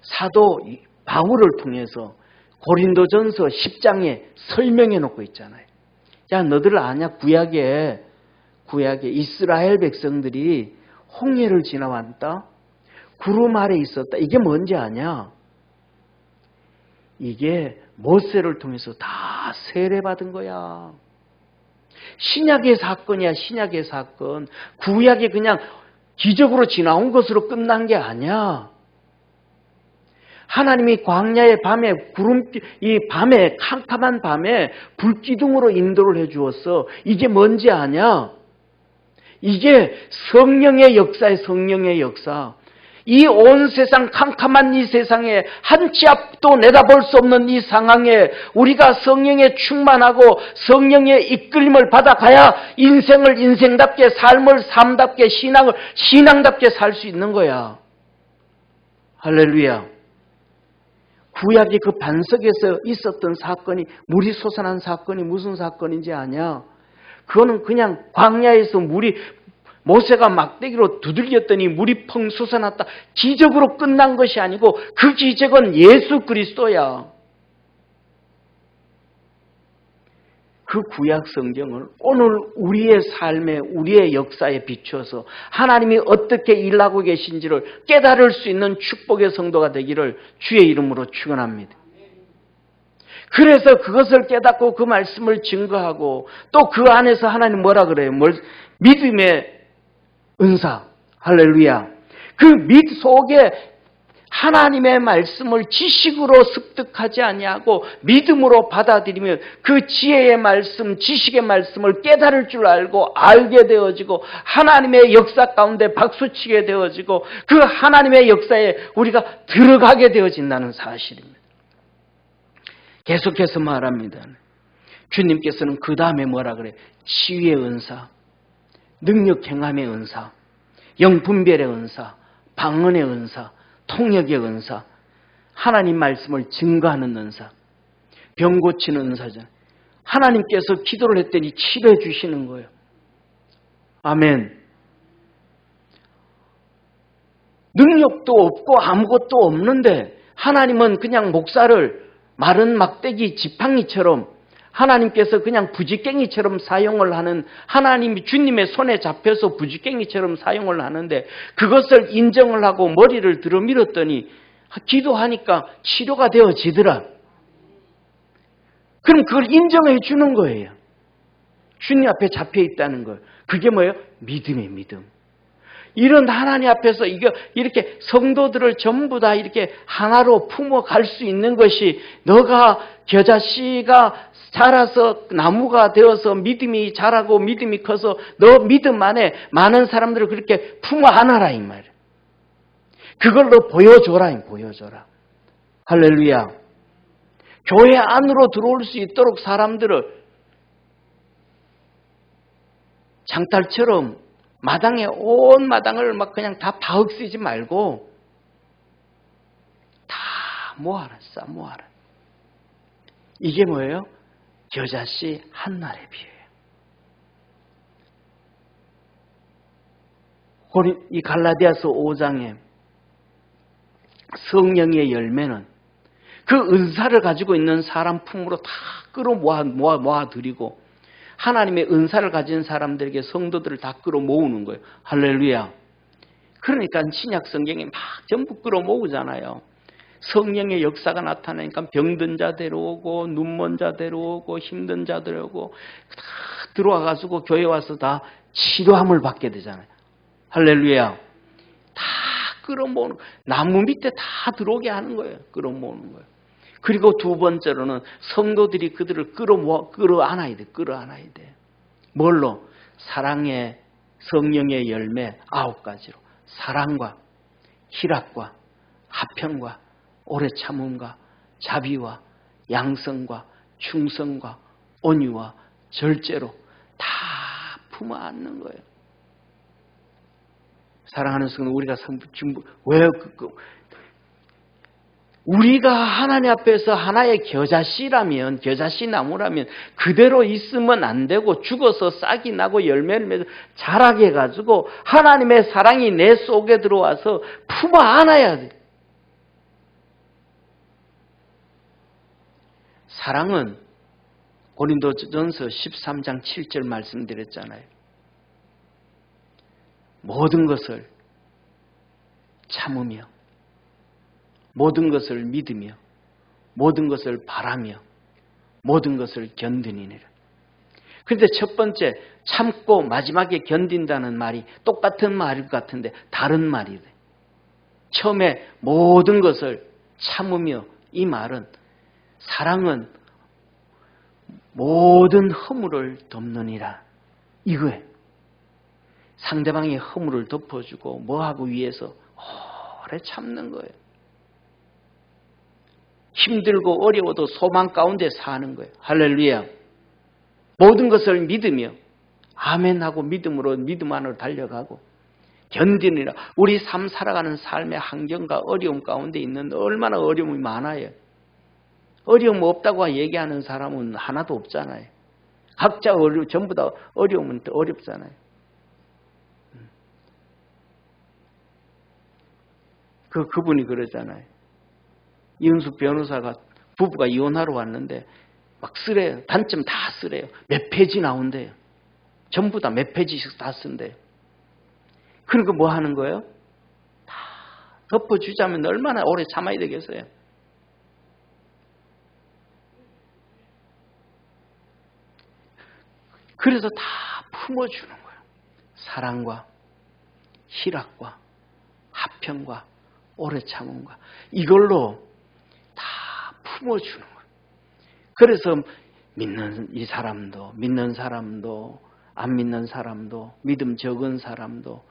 사도 바울을 통해서 고린도전서 10장에 설명해 놓고 있잖아요. 야, 너들 아냐? 구약에 이스라엘 백성들이 홍해를 지나왔다. 구름 아래 있었다. 이게 뭔지 아냐? 이게 모세를 통해서 다 세례받은 거야. 신약의 사건이야, 신약의 사건. 구약에 그냥 기적으로 지나온 것으로 끝난 게 아니야. 하나님이 광야의 밤에 밤에 캄캄한 밤에 불기둥으로 인도를 해 주었어. 이게 뭔지 아냐? 이게 성령의 역사의 성령의 역사. 이 온 세상 캄캄한 이 세상에 한 치 앞도 내다볼 수 없는 이 상황에 우리가 성령에 충만하고 성령의 이끌림을 받아가야 인생을 인생답게 삶을 삶답게 신앙을 신앙답게 살 수 있는 거야. 할렐루야. 구약의 그 반석에서 있었던 사건이 물이 솟아난 사건이 무슨 사건인지 아냐? 그거는 그냥 광야에서 모세가 막대기로 두들겼더니 물이 펑 솟아났다. 기적으로 끝난 것이 아니고 그 기적은 예수 그리스도야. 그 구약 성경을 오늘 우리의 삶에 우리의 역사에 비춰서 하나님이 어떻게 일하고 계신지를 깨달을 수 있는 축복의 성도가 되기를 주의 이름으로 축원합니다. 그래서 그것을 깨닫고 그 말씀을 증거하고 또 그 안에서 하나님 뭐라 그래요? 믿음의 은사. 할렐루야. 그 믿 속에 하나님의 말씀을 지식으로 습득하지 아니하고 믿음으로 받아들이면 그 지혜의 말씀, 지식의 말씀을 깨달을 줄 알고 알게 되어지고 하나님의 역사 가운데 박수치게 되어지고 그 하나님의 역사에 우리가 들어가게 되어진다는 사실입니다. 계속해서 말합니다. 주님께서는 그 다음에 뭐라 그래요? 치유의 은사, 능력 행함의 은사, 영분별의 은사, 방언의 은사, 통역의 은사, 하나님 말씀을 증거하는 은사, 병 고치는 은사잖아요. 하나님께서 기도를 했더니 치료해 주시는 거예요. 아멘. 능력도 없고 아무것도 없는데 하나님은 그냥 목사를 마른 막대기 지팡이처럼 하나님께서 그냥 부지깽이처럼 사용을 하는, 하나님이 주님의 손에 잡혀서 부지깽이처럼 사용을 하는데 그것을 인정을 하고 머리를 들어 밀었더니 기도하니까 치료가 되어지더라. 그럼 그걸 인정해 주는 거예요. 주님 앞에 잡혀 있다는 걸. 그게 뭐예요? 믿음의 믿음. 이런 하나님 앞에서 이렇게 성도들을 전부 다 이렇게 하나로 품어갈 수 있는 것이, 너가 겨자씨가 자라서 나무가 되어서 믿음이 자라고 믿음이 커서 너 믿음 안에 많은 사람들을 그렇게 품어 안아라 이 말이에요. 그걸로 보여줘라. 할렐루야. 교회 안으로 들어올 수 있도록 사람들을 장탈처럼 마당에, 온 마당을 막 그냥 다 바억 쓰지 말고 다 모아라. 이게 뭐예요? 겨자씨 한날의 비유예요. 이 갈라디아서 5장에 성령의 열매는 그 은사를 가지고 있는 사람 품으로 다 끌어모아드리고 하나님의 은사를 가진 사람들에게 성도들을 다 끌어모으는 거예요. 할렐루야. 그러니까 신약 성경에 막 전부 끌어모으잖아요. 성령의 역사가 나타나니까 병든 자 데려오고 눈먼 자 데려오고 힘든 자 데려오고 다 들어와가지고 교회 와서 다 치료함을 받게 되잖아요. 할렐루야. 다 끌어모으는, 나무 밑에 다 들어오게 하는 거예요. 끌어모으는 거예요. 그리고 두 번째로는 성도들이 그들을 끌어안아야 돼. 뭘로? 사랑의 성령의 열매 9가지로. 사랑과 희락과 화평과 오래 참음과 자비와 양성과 충성과 온유와 절제로 다 품어 안는 거예요. 사랑하는 성도, 우리가 우리가 하나님 앞에서 하나의 겨자씨라면, 겨자씨 나무라면 그대로 있으면 안 되고 죽어서 싹이 나고 열매를 맺어 자라게 해가지고 하나님의 사랑이 내 속에 들어와서 품어 안아야 돼. 사랑은 고린도전서 13장 7절 말씀드렸잖아요. 모든 것을 참으며 모든 것을 믿으며 모든 것을 바라며 모든 것을 견디니라. 그런데 첫 번째 참고 마지막에 견딘다는 말이 똑같은 말일 것 같은데 다른 말이래. 처음에 모든 것을 참으며, 이 말은 사랑은 모든 허물을 덮느니라 이거예요. 상대방의 허물을 덮어주고 뭐하고 위해서 오래 참는 거예요. 힘들고 어려워도 소망 가운데 사는 거예요. 할렐루야. 모든 것을 믿으며 아멘하고 믿음으로 믿음 안으로 달려가고 견디느라. 우리 삶 살아가는 삶의 환경과 어려움 가운데 있는 얼마나 어려움이 많아요. 어려움 없다고 얘기하는 사람은 하나도 없잖아요. 각자 전부 다 어려움은 어렵잖아요. 그분이 그러잖아요. 이은숙 변호사가 부부가 이혼하러 왔는데 막 쓰래요. 단점 다 쓰래요. 몇 페이지 나온대요. 전부 다 몇 페이지씩 다 쓴대요. 그러니까 뭐 하는 거예요? 다 덮어주자면 얼마나 오래 참아야 되겠어요. 그래서 다 품어주는 거예요. 사랑과 희락과 화평과 오래 참음과 이걸로 다 품어주는 거예요. 그래서 믿는 이 사람도, 믿는 사람도, 안 믿는 사람도, 믿음 적은 사람도,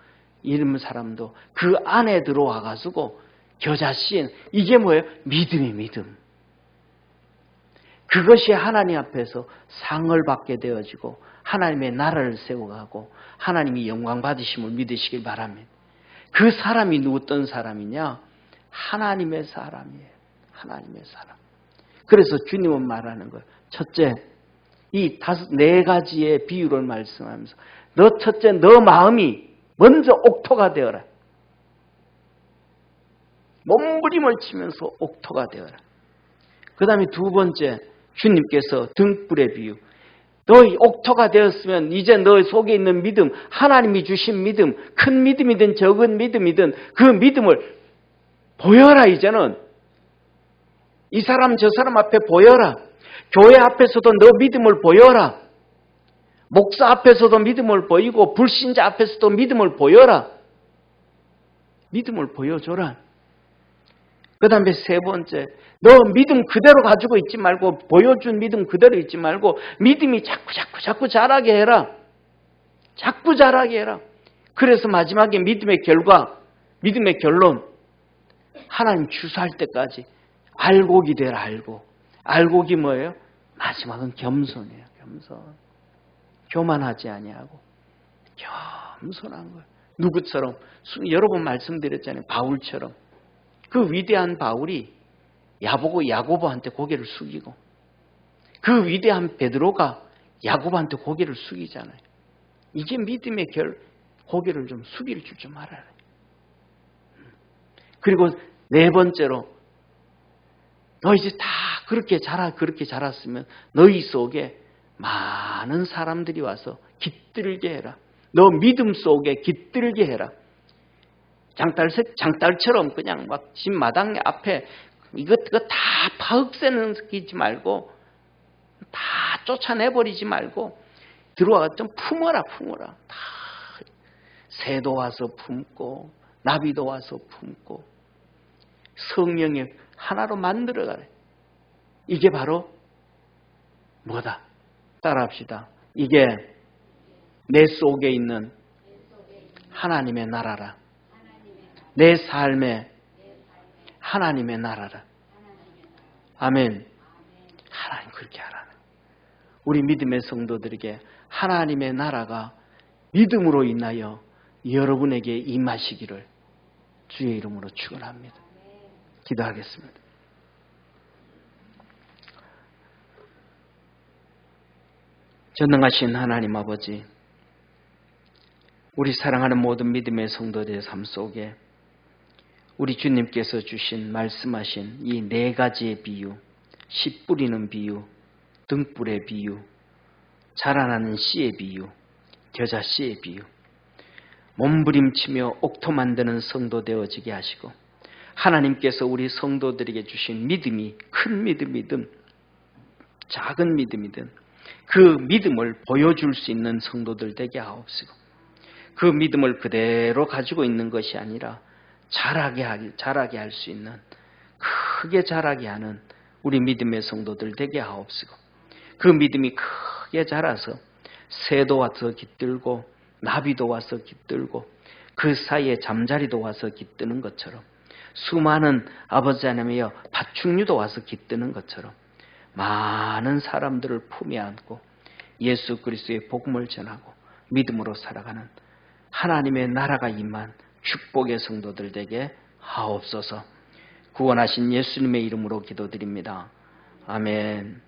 이름 사람도 그 안에 들어와가지고 겨자씨엔 이게 뭐예요? 믿음이 믿음. 그것이 하나님 앞에서 상을 받게 되어지고 하나님의 나라를 세워가고 하나님이 영광 받으심을 믿으시길 바랍니다. 그 사람이 어떤 사람이냐? 하나님의 사람이에요. 하나님의 사람. 그래서 주님은 말하는 거예요. 첫째, 이 네 가지의 비유를 말씀하면서 너 첫째 너 마음이 먼저 옥토가 되어라. 몸부림을 치면서 옥토가 되어라. 그 다음에 두 번째 주님께서 등불의 비유. 너희 옥토가 되었으면 이제 너 속에 있는 믿음, 하나님이 주신 믿음, 큰 믿음이든 적은 믿음이든 그 믿음을 보여라. 이제는 이 사람 저 사람 앞에 보여라. 교회 앞에서도 너 믿음을 보여라. 목사 앞에서도 믿음을 보이고 불신자 앞에서도 믿음을 보여라. 믿음을 보여줘라. 그 다음에 세 번째, 너 믿음 그대로 가지고 있지 말고 보여준 믿음 그대로 있지 말고 믿음이 자꾸 자라게 해라. 자꾸 자라게 해라. 그래서 마지막에 믿음의 결과, 믿음의 결론, 하나님 주사할 때까지 알곡이 되라. 알곡이 뭐예요? 마지막은 겸손이에요. 겸손. 교만하지 아니하고 겸손한 거예요. 누구처럼? 여러 번 말씀드렸잖아요. 바울처럼. 그 위대한 바울이 야고보한테 고개를 숙이고 그 위대한 베드로가 야고보한테 고개를 숙이잖아요. 이게 믿음의 고개를 좀 숙일 줄 좀 알아요. 그리고 네 번째로 너 이제 다 그렇게 자랐으면 너희 속에 많은 사람들이 와서 깃들게 해라. 너 믿음 속에 깃들게 해라. 장딸처럼 그냥 막 집 마당 앞에 이거 다 파흑새는 말고 다 쫓아내버리지 말고 들어와서 좀 품어라. 다 새도 와서 품고 나비도 와서 품고 성령의 하나로 만들어가래. 이게 바로 뭐다? 따라합시다. 이게 내 속에 있는 하나님의 나라라. 내 삶에 하나님의 나라라. 아멘. 하나님 그렇게 하라. 우리 믿음의 성도들에게 하나님의 나라가 믿음으로 인하여 여러분에게 임하시기를 주의 이름으로 축원합니다. 기도하겠습니다. 전능하신 하나님 아버지, 우리 사랑하는 모든 믿음의 성도들의 삶 속에 우리 주님께서 주신 말씀하신 이 네 가지의 비유, 씨 뿌리는 비유, 등불의 비유, 자라나는 씨의 비유, 겨자 씨의 비유, 몸부림치며 옥토 만드는 성도 되어지게 하시고 하나님께서 우리 성도들에게 주신 믿음이 큰 믿음이든 작은 믿음이든 그 믿음을 보여줄 수 있는 성도들 되게 하옵시고 그 믿음을 그대로 가지고 있는 것이 아니라 자라게 할 수 있는, 크게 자라게 하는 우리 믿음의 성도들 되게 하옵시고 그 믿음이 크게 자라서 새도 와서 깃들고 나비도 와서 깃들고 그 사이에 잠자리도 와서 깃드는 것처럼 수많은 아버지 하나님이여 파충류도 와서 깃드는 것처럼 많은 사람들을 품에 안고 예수 그리스도의 복음을 전하고 믿음으로 살아가는 하나님의 나라가 임한 축복의 성도들 되게 하옵소서. 구원하신 예수님의 이름으로 기도드립니다. 아멘.